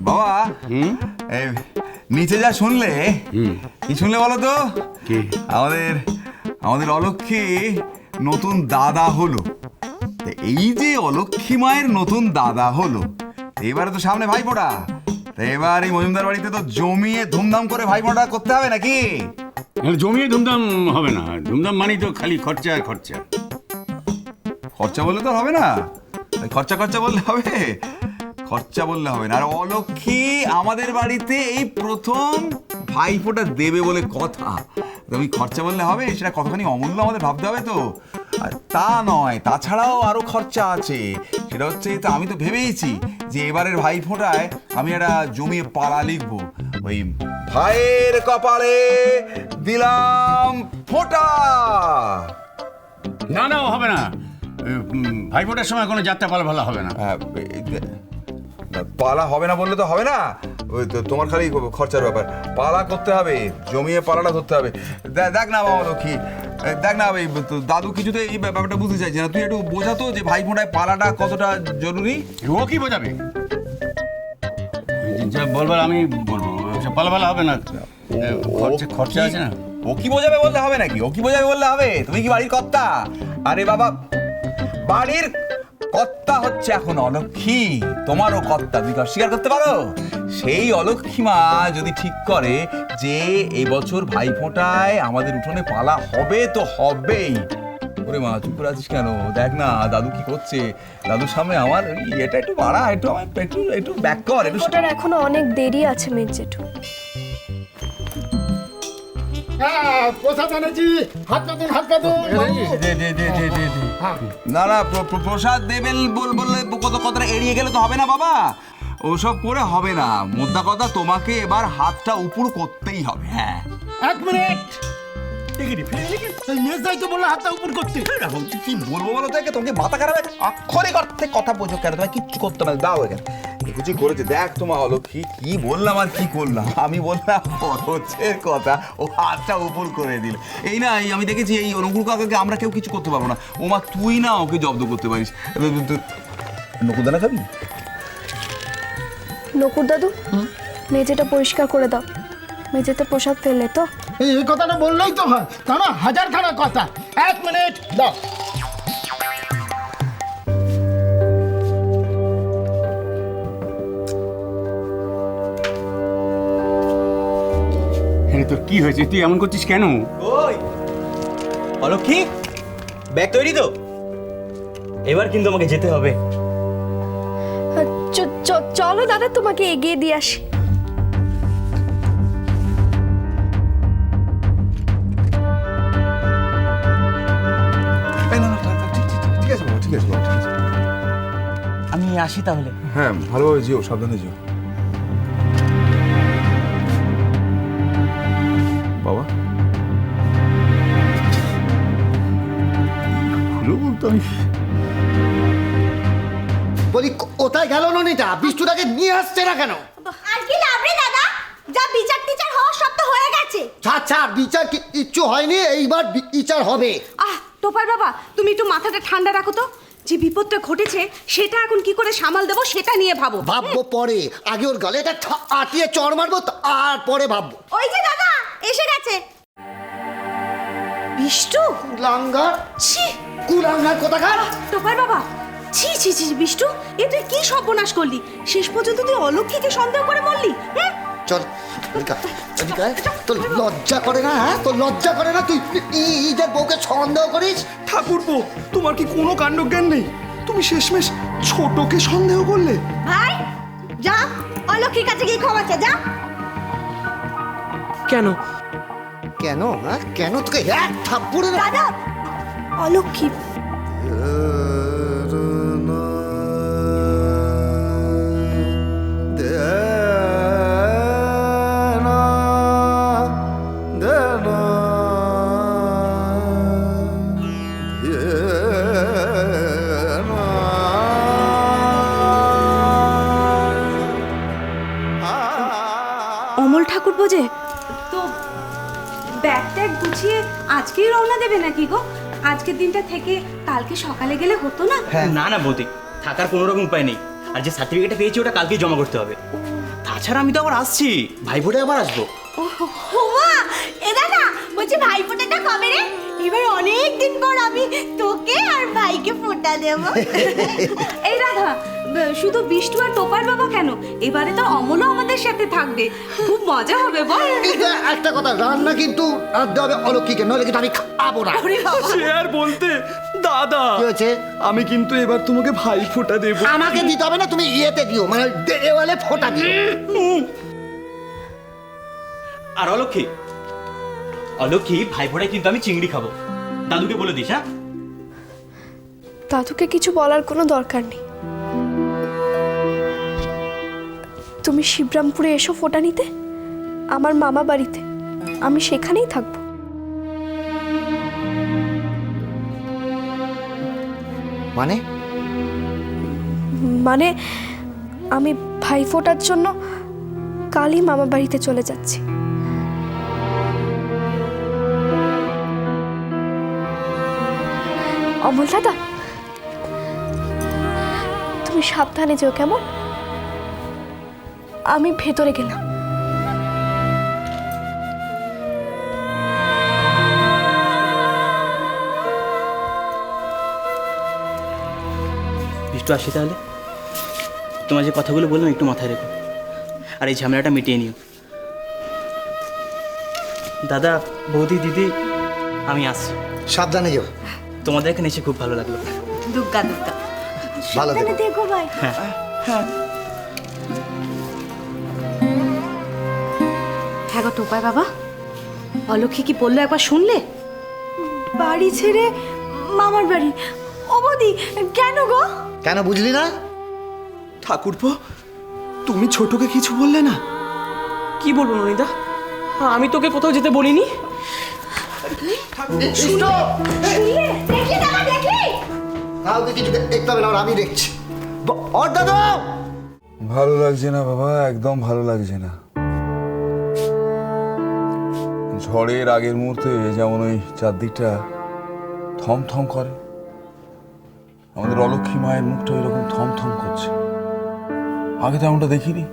বাবা এই নিচে যা শুনলে কি শুনলে বলো তো? কি? আমাদের অলক্ষ্মী নতুন দাদা হলো। এই যে অলক্ষ্মী মায়ের নতুন দাদা হলো, এবারে তো সামনে ভাইফোঁটা। এবার এই মজুমদার বাড়িতে তো জমিয়ে ধুমধাম করে ভাইফোঁটা করতে হবে নাকি? জমিয়ে ধুমধাম হবে না, ধুমধাম মানে তো খালি খরচা আর খরচা। খরচা বললে তো হবে না, খরচা খরচা বললে হবে? খরচা বললে হবে না। আর অলক্ষ্মী আমাদের বাড়িতে এই প্রথম ভাইফোঁটা দেবে বলে কথা, তুমি খরচা বললে হবে? সেটা কতখানি অমূল্য আমাদের ভাবতে হবে তো। আর তা নয়, তাছাড়াও আরো খরচা আছে। সেটা হচ্ছে, তো আমি তো ভেবেইছি যে এবারের ভাইফোঁটায় আমি একটা জমিয়ে পালা লিখবো। ওই ভাইয়ের কপালে দিলাম ফোঁটা। না না, হবে না, ভাইফোঁটার সময় কোনো যাত্রা পালা ভালো হবে না। পালা হবে না বললে তো হবে না, ওই তো তোমার খালি খরচার ব্যাপার। পালা করতে হবে, জমিয়ে পালাটা করতে হবে। দেখ না বাবা লক্ষ্মী, দেখ না ভাই, দাদু কিছুতে এই ব্যাপারটা বুঝতে চাইছে না। তুই একটু বোঝাতো যে ভাইফোঁটায় পালাটা কতটা জরুরি। ও কি বোঝাবে? যা বলবার আমি বলবো, পালা পালা হবে না, খরচা আছে না। ও কি বোঝাবে বললে হবে নাকি? ও কি বোঝাবে বললে হবে? তুমি কি বাড়ির কর্তা? আরে বাবা, বাড়ির কর্তা হচ্ছে এখন অলক্ষ্মী, তোমারও কর্তা। তুমি অস্বীকার করতে পারো? সেই অলক্ষ্মী মা যদি ঠিক করে যে এই বছর ভাইফোঁটায় আমাদের উঠোনে পালা হবে, তো হবেই। ওরে মা, চুপ করে আছিস কেন? দেখ না দাদু কি করছে। দাদুর সামনে আমার এটা একটু বাড়া, একটু আমার একটু ব্যাক কর। ওটার এখনো অনেক দেরি আছে মেজ জেঠু। প্রসাদ এনেছি, হাত পাতুন, হাত পাতুন। না না, প্রসাদ দেবেন বললে কথাটা এড়িয়ে গেলে তো হবে না বাবা। ওসব করে হবে না, মোদ্দা কথা তোমাকে এবার হাতটা উপর করতেই হবে। হ্যাঁ, এক মিনিট। মেজদাই তো বললো হাতটা উপর করতে। কি বলবো বলো তো? তোমাকে মাথা খারাপ আছে? আক্ষরিক অর্থে কথা বোঝো কেন? তোমায় কিচ্ছু করতে হবে না, দাও এখানে। কিছু করেছে দেখ তোমার অলক্ষ্মী, কি বললাম আর কি করলাম। আমি বললাম খরচের কথা, ও হাতটা উপর করে দিল। এই না, এই আমি দেখেছি এই অনুকূল কাকাকে আমরা কেউ কিছু করতে পারবো না। ও মা, তুই না ওকে জব্দ করতে পারিস। নকুদানা খাবি? নকুর দাদু, মেঝেটা পরিষ্কার করে দাও। মেঝেতে পোশাক ফেললে তো। এই কথাটা বললেই তো হয়, তা না হাজারখানা কথা। এক মিনিট দাও। তোর কি হয়েছে? তুই এমন করছিস কেন? ওই অলক্ষ্মী, ব্যাগ তৈরি তো? এবার কিন্তু আমাকে যেতে হবে। চলো দাদা, তোমাকে এগিয়ে দিয়ে আসি। ঠিক আছে বাবা, ঠিক আছে বাবা, ঠিক আছে। আমি আসি তাহলে। হ্যাঁ, ভালোভাবে যেও, সাবধানে যেও বাবা। খুলে বলতো আমি বলি কোথায় গেল ননিটা? বিষ্টুটাকে নিয়ে আসছে না কেন? আর কি লাভ রে দাদা, যা বিচার টিচার হওয়ার সব তো হয়ে গেছে। ছাড় ছাড়, বিচার কি ইচ্ছু হয়নি, এইবার বিচার হবে। টোপার বাবা, তুমি একটু মাথাটা ঠান্ডা রাখো তো। যে বিপদটা ঘটেছে সেটা এখন কি করে সামাল দেবো সেটা নিয়ে ভাবো। ভাববো পরে, আগে ওর গালে এটা আটিয়ে চড় মারবো, আর পরে ভাববো। ওই যে দাদা এসে গেছে। বিষ্টু, কুলাঙ্গার, ছি, কুলাঙ্গার কোথাকার। টোপার বাবা, ছি ছি ছি বিষ্টু, এ তুই কি সর্বনাশ করলি? শেষ পর্যন্ত তুই অলক্ষ্মীকে সন্দেহ করে মরলি। চল তোর লজ্জা করে না? হ্যাঁ, তোর লজ্জা করে না? তুই ঈদের বউকে সন্দেহ করিস? ঠাকুরপো, তোমার কি কোনো কাণ্ডজ্ঞান নেই? তুমি শেষমেশ ছোটকে সন্দেহ করলে। ভাই যা, অলক্ষ্মীর কাছে গিয়ে ক্ষমা চা, যা। কেন? কেন? হ্যাঁ কেন? তোকে এক থাপ্পড়ে দাদা, অলক্ষ্মী অমল ঠাকুর বোঝে তো। ব্যাগ ট্যাগ গুছিয়ে আজকেই রওনা দেবে নাকি গো? আজকের দিনটা থেকে কালকে সকালে গেলে হতো না? না না বৌদি, থাকার কোনো রকম উপায় নেই। আর যে সার্টিফিকেটটা পেয়েছি ওটা কালকেই জমা করতে হবে। তাছাড়া আমি তো আবার আসছি, ভাইফোঁটায় আবার আসবো। ওমা এ দাদা বলছি ভাইফোঁটাটা কবে রে? এবার অনেক দিন পর আমি তোকে আর ভাইকে ফোঁটা দেব। এই রাধা, শুধু বিষ্টু আর টোপার বাবা কেন, এবারে তো অমলও আমাদের সাথে থাকবে, খুব মজা হবে বল। কিন্তু একটা কথা, রান্না কিন্তু রাঁধতে হবে অলক্ষীকে, নইলে কিন্তু আমি খাবো না। ওরে বাবা, সে আর বলতে দাদা, কি হয়েছে? আমি কিন্তু এবার তোমাকে ভাই ফোঁটা দেবো। আমাকে দিতে হবে না, তুমি ইয়েতে দিও, মানে দেওয়ালে ফোঁটা দিও। আর অলক্ষী, অলক্ষী ভাইফোঁটায় কিন্তু আমি চিংড়ি খাবো, দাদুকে বলে দিস। হ্যাঁ, দাদুকে কিছু বলার কোনো দরকার নেই। তুমি শিবরামপুরে এসো ফোঁটা নিতে, আমার মামা বাড়িতে, আমি সেখানেই থাকবো। মানে মানে আমি ভাই ফোঁটার জন্য কালই মামা বাড়িতে চলে যাচ্ছি। অমল দাদা, তুমি সাবধানে যেও কেমন? আমি ভেতরে গেলাম। বিষ্টু আসি তাহলে, তোমার যে কথাগুলো বললাম একটু মাথায় রেখো, আর এই ঝামেলাটা মিটিয়ে নিও। দাদা, বৌদি, দিদি, আমি আসছি। সাবধানে যেও। তোমাদের এখানে এসে খুব ভালো লাগলো। দুর্গা দুর্গা, ভালো থেকো। সাবধানে দেখো ভাই। হ্যাঁ গো টোপাই বাবা, অলক্ষী কি বললো একবার শুনলে? বাড়ি ছেড়ে মামার বাড়ি। ও বৌদি, কেন গো? কেন বুঝলি না? ঠাকুরপো, তুমি ছোটকে কিছু বললে না? কি বলবো ননিদা, আমি তোকে কোথাও যেতে বলিনি। শুনলে? দেখলি দাদা, দেখলি? কাউকে কিছু দেখতে হবে না, আমি দেখছি। ওর দাদু, ভালো লাগছে না বাবা, একদম ভালো লাগছে না। ঝড়ের আগের মুহূর্তে যেমন ওই চারদিকটা থমথম করে, আমাদের অলক্ষী মায়ের মুখটা ওইরকম থমথম করছে। আগে তো এমনটা দেখিনি।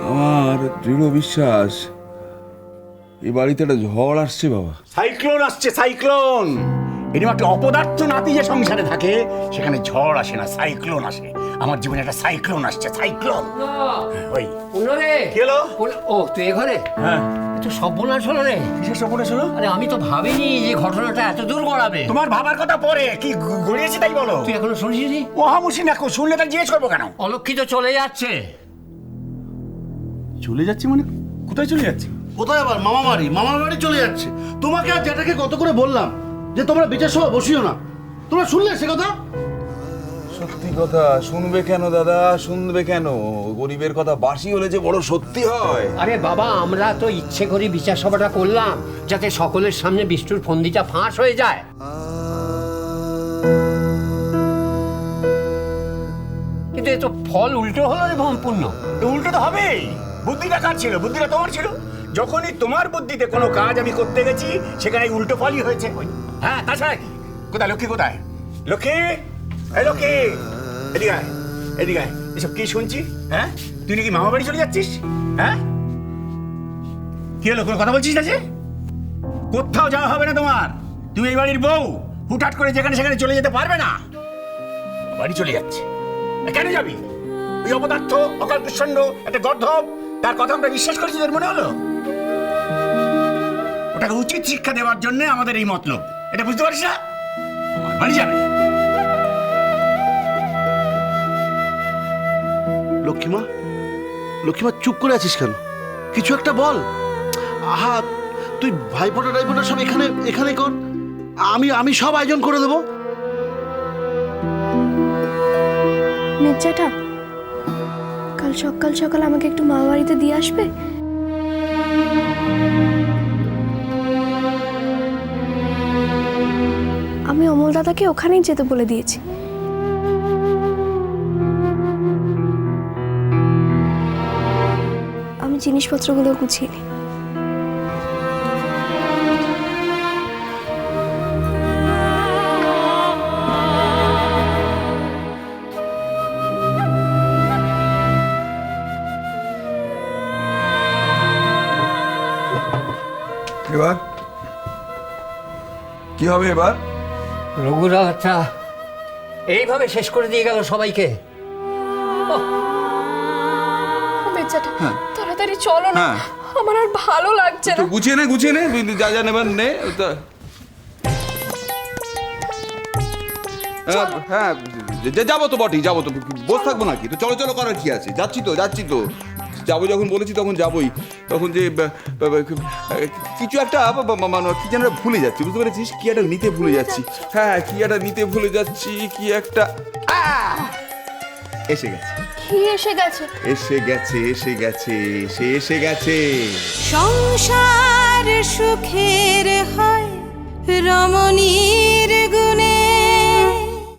আমার দৃঢ় বিশ্বাস এই বাড়িতে একটা ঝড় আসছে বাবা। সাইক্লোন আসছে, সাইক্লোন। এরকম একটা অপদার্থ নাতি যে সংসারে থাকে সেখানে ঝড় আসে না, সাইক্লোন আসে। আমার জীবনে একটা সাইক্লোন আসছে, সাইক্লোন। ওই রে কি হলো? ও তুই এ ঘরে? হ্যাঁ, তো সর্বনাশ হলো রে। কিসের সপনে ছিল? আরে আমি তো ভাবিনি যে ঘটনাটা এত দূর গড়াবে। তোমার ভাবার কথা পরে কি গড়িয়েছে তাই বলো। তুই এখনো শুনিসনি? মহামুশি দেখো, শুনলে তার জিজ্ঞেস করবো কেন? অলক্ষিত চলে যাচ্ছে। চলে যাচ্ছে মানে কোথায় চলে যাচ্ছে? কোথায় আবার? মামার বাড়ি চলে যাচ্ছে। তোমাকে আর জ্যাঠাকে কত করে বললাম যে তোমরা বিচার সভা বসিও না, তোমরা শুনলে সে কথা? সত্যি কথা শুনবে কেন দাদা, শুনবে কেন? গরিবের কথা বাসি হলে যে বড় সত্যি হয়। আরে বাবা, আমরা তো ইচ্ছে করে বিচার সভাটা করলাম যাতে সকলের সামনে বিষ্টুর ফন্দিটা ফাঁস হয়ে যায়। কিন্তু এ তো ফল উল্টো হলো রে সম্পূর্ণ। উল্টো তো হবেই। বুদ্ধিটা কার ছিল? বুদ্ধিটা তোমার ছিল। যখনই তোমার বুদ্ধিতে কোনো কাজ আমি করতে গেছি সেখানে উল্টো ফলই হয়েছে। হ্যাঁ, তাছাড়া কি? কোথায় লক্ষ্মী? কোথায় লক্ষ্মী? এই লক্ষ্মী, এদিকে আয়, এদিকে আয়। এসব কি শুনছি? হ্যাঁ, তুই নাকি মামা বাড়ি চলে যাচ্ছিস? হ্যাঁ, কি হলো? কোনো কথা বলছিস না যে? কোথাও যাওয়া হবে না তোমার। তুমি এই বাড়ির বউ, হুটহাট করে যেখানে সেখানে চলে যেতে পারবে না। বাড়ি চলে যাচ্ছে, কেন যাবি? ওই অপদার্থ, অকাল কুষ্মাণ্ড, একটা গর্ধব, তার কথা আমরা বিশ্বাস করেছি, তোর মনে হলো? ওটাকে উচিত শিক্ষা দেওয়ার জন্য আমাদের এই মতলব, এটা বুঝতে পারিস না? বাড়ি যাবে। লক্ষ্মীমা, লক্ষ্মীমা চুপ করে আছিস কেন? কিছু একটা বল। আহা, তুই ভাইফোঁটা টাইফোঁটা সব এখানে কর, আমি সব আয়োজন করে দেবো। মির্জাটা কাল সকাল সকাল আমাকে একটু মামা বাড়িতে দিয়ে আসবে? আমি অমল দাদাকে ওখানেই যেতে বলে দিয়েছি। আমি জিনিসপত্রগুলো গুছিয়ে নিই। এবার কি হবে এবার? রঘুরাজটা এইভাবে শেষ করে দিয়ে গেল সবাইকে। বেচাটা তাড়াতাড়ি চলো না, হ্যাঁ। আমার আর ভালো লাগছে তো না। গুছিয়ে নে যা যা নেবার নে হ্যাঁ যাবো তো বটেই, যাবো তো, বসে থাকবো নাকি? তো চলো করার কি আছে? যাচ্ছি তো যাবো, যখন বলেছি তখন যাবোই। তখন যে কিছু একটা মানে কি যেন ভুলে যাচ্ছি, বুঝতে পেরেছিস? কি একটা নিতে ভুলে যাচ্ছি। হ্যাঁ, কি একটা নিতে ভুলে যাচ্ছি, কি একটা এসে গেছে। কি এসে গেছে? এসে গেছে। সংসার সুখের হয়